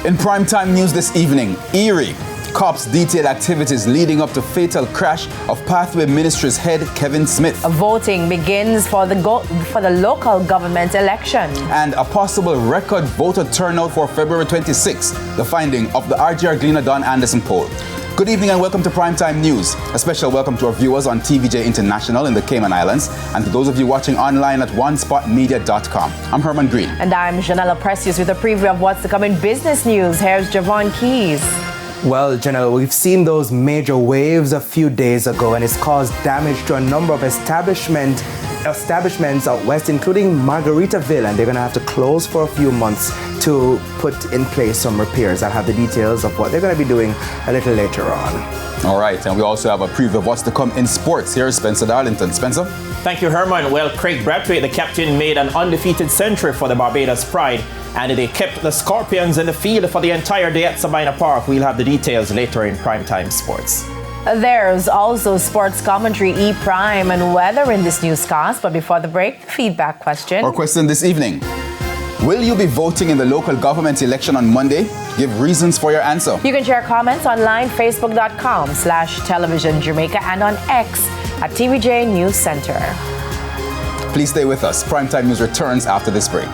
In primetime news this evening, Erie. Cops detail activities leading up to fatal crash of Pathway Ministries head Kevin Smith. Voting begins for the local government election. And a possible record voter turnout for February 26, the finding of the RGR Gleaner Don Anderson poll. Good evening and welcome to Primetime News. A special welcome to our viewers on TVJ International in the Cayman Islands and to those of you watching online at onespotmedia.com. I'm Herman Green. And I'm Janella Precious with a preview of what's to come in business news. Here's Javon Keys. Well, Janelle, we've seen those major waves a few days ago, and it's caused damage to a number of establishments out west, including Margaritaville, and they're going to have to close for a few months to put in place some repairs. I'll have the details of what they're going to be doing a little later on. All right, and we also have a preview of what's to come in sports. Here's Spencer Darlington. Spencer? Thank you, Herman. Well, Craig Brathwaite, the captain, made an undefeated century for the Barbados Pride, and they kept the Scorpions in the field for the entire day at Sabina Park. We'll have the details later in Primetime Sports. There's also sports commentary, E-Prime, and weather in this newscast. But before the break, the feedback question. Our question this evening. Will you be voting in the local government election on Monday? Give reasons for your answer. You can share comments online, facebook.com/television Jamaica, and on X at TVJ News Center. Please stay with us. Primetime News returns after this break.